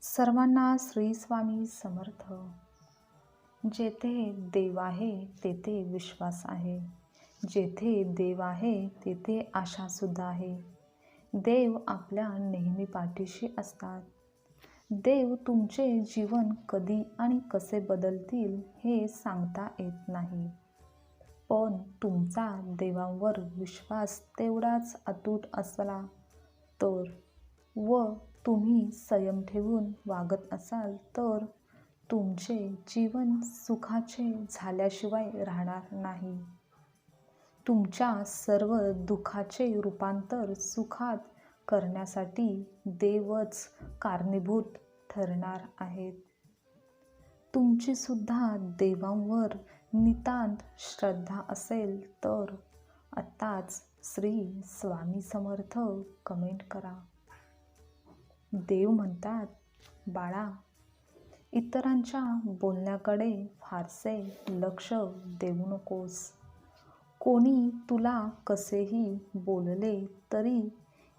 सर्वांना श्री स्वामी समर्थ. जेथे देव आहे तेथे विश्वास आहे. जेथे देव आहे तेथे आशा सुद्धा आहे. देव आपल्या नेहमी पाठीशी असतात. देव तुमचे जीवन कधी आणि कसे बदलतील हे सांगता येत नाही, पण तुमचा देवांवर विश्वास तेवढाच अतूट असला तर व तुम्ही संयम ठेवून वागत असाल तर तुमचे जीवन सुखाचे झाल्याशिवाय राहणार नाही. तुमच्या सर्व दुःखाचे रूपांतर सुखात करण्यासाठी देवच कारणीभूत ठरणार आहेत. तुमची सुद्धा देवांवर नितांत श्रद्धा असेल तर आत्ताच श्री स्वामी समर्थ कमेंट करा. देव म्हणतात, बाळा, इतरांच्या बोलण्याकडे फारसे लक्ष देऊ नकोस. कोणी तुला कसेही बोलले तरी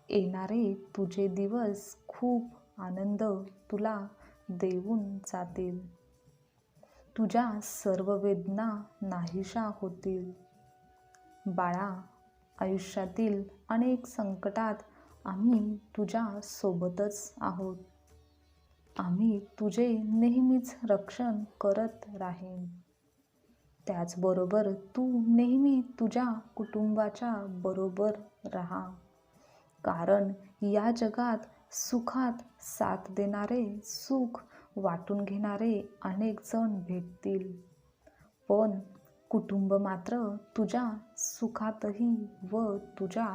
येणारे तुझे दिवस खूप आनंद तुला देऊन जातील. तुझ्या सर्व वेदना नाहीशा होतील. बाळा, आयुष्यातील अनेक संकटात आम्ही तुझ्या सोबतच आहोत. आम्ही तुझे नेहमीच रक्षण करत राहीन. त्याचबरोबर तू नेहमी तुझ्या कुटुंबाच्या बरोबर राहा, कारण या जगात सुखात साथ देणारे, सुख वाटून घेणारे अनेक जण भेटतील, पण कुटुंब मात्र तुझ्या सुखातही व तुझ्या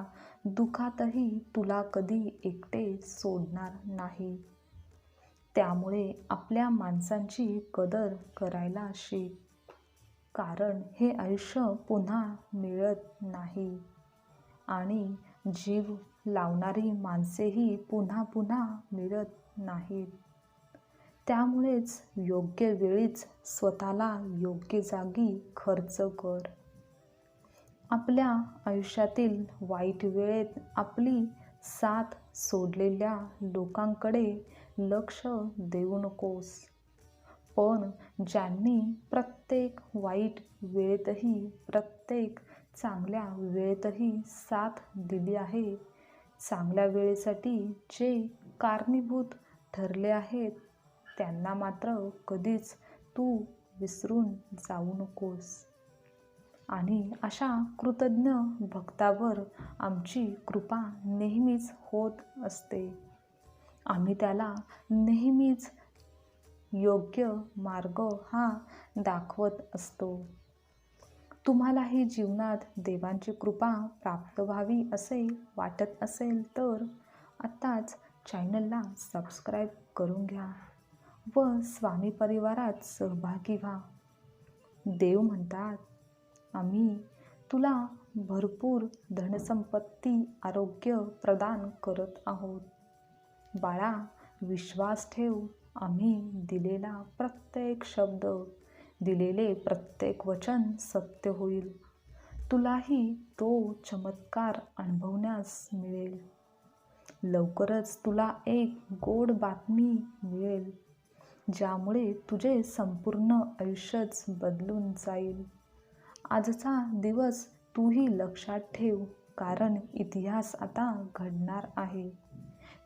दुःखातही तुला कधी एकटे सोडणार नाही. त्यामुळे आपल्या माणसांची कदर करायला शिक, कारण हे आयुष्य पुन्हा मिळत नाही आणि जीव लावणारी माणसेही पुन्हा पुन्हा मिळत नाहीत. त्यामुळेच योग्य वेळीच स्वतःला योग्य जागी खर्च कर. आपल्या आयुष्यातील वाईट वेळेत आपली साथ सोडलेल्या लोकांकडे लक्ष देऊ नकोस, पण ज्यांनी प्रत्येक वाईट वेळेतही प्रत्येक चांगल्या वेळेतही साथ दिली आहे, चांगल्या वेळेसाठी जे कारणीभूत ठरले आहेत, त्यांना मात्र कधीच तू विसरून जाऊ नकोस. आणि अशा कृतज्ञ भक्तावर आमची कृपा नेहमीच होत असते. आम्ही त्याला नेहमीच योग्य मार्ग हा दाखवत असतो. तुम्हालाही जीवनात देवांची कृपा प्राप्त व्हावी असे वाटत असेल तर आत्ताच चॅनलला सबस्क्राईब करून घ्या व स्वामी परिवारात सहभागी व्हा. देव म्हणतात, आम्ही तुला भरपूर धनसंपत्ती, आरोग्य प्रदान करत आहोत. बाळा, विश्वास ठेव. आम्ही दिलेला प्रत्येक शब्द, दिलेले प्रत्येक वचन सत्य होईल. तुलाही तो चमत्कार अनुभवण्यास मिळेल. लवकरच तुला एक गोड बातमी मिळेल, ज्यामुळे तुझे संपूर्ण आयुष्यच बदलून जाईल. आजचा दिवस तूही लक्षात ठेव, कारण इतिहास आता घडणार आहे.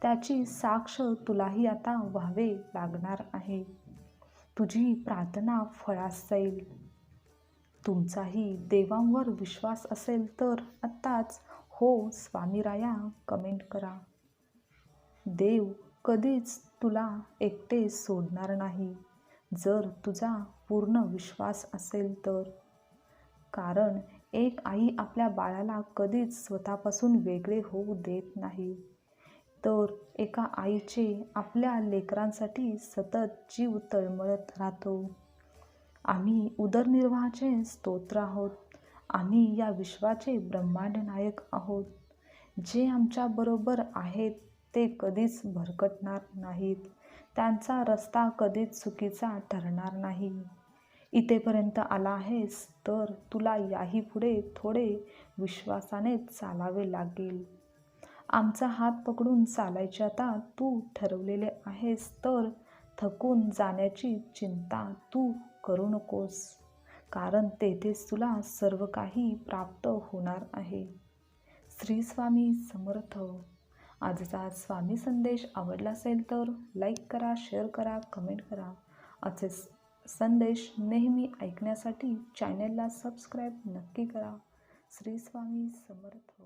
त्याची साक्ष तुलाही आता व्हावे लागणार आहे. तुझी प्रार्थना फळास जाईल. तुमचाही देवांवर विश्वास असेल तर आत्ताच हो स्वामीराया कमेंट करा. देव कधीच तुला एकटे सोडणार नाही, जर तुझा पूर्ण विश्वास असेल तर. कारण एक आई आपल्या बाळाला कधीच स्वतःपासून वेगळे होऊ देत नाही, तर एका आईचे आपल्या लेकरांसाठी सतत जीव तळमळत राहतो. आम्ही उदरनिर्वाहाचे स्तोत्र आहोत. आम्ही या विश्वाचे ब्रह्मांड नायक आहोत. जे आमच्या बरोबर आहेत ते कधीच भरकटणार नाहीत. त्यांचा रस्ता कधीच चुकीचा ठरणार नाही. इथेपर्यंत आला आहेस तर तुला याही पुढे थोडे विश्वासाने चालावे लागेल. आमचा हात पकडून चालायचे आता तू ठरवलेले आहेस तर थकून जाण्याची चिंता तू करू नकोस, कारण तेथेच तुला सर्व काही प्राप्त होणार आहे. श्री स्वामी समर्थ. आजचा स्वामी संदेश आवडला असेल तर लाईक करा, शेअर करा, कमेंट करा. असे संदेश नेहमी ऐकण्यासाठी चॅनेलला सबस्क्राईब नक्की करा. श्री स्वामी समर्थ.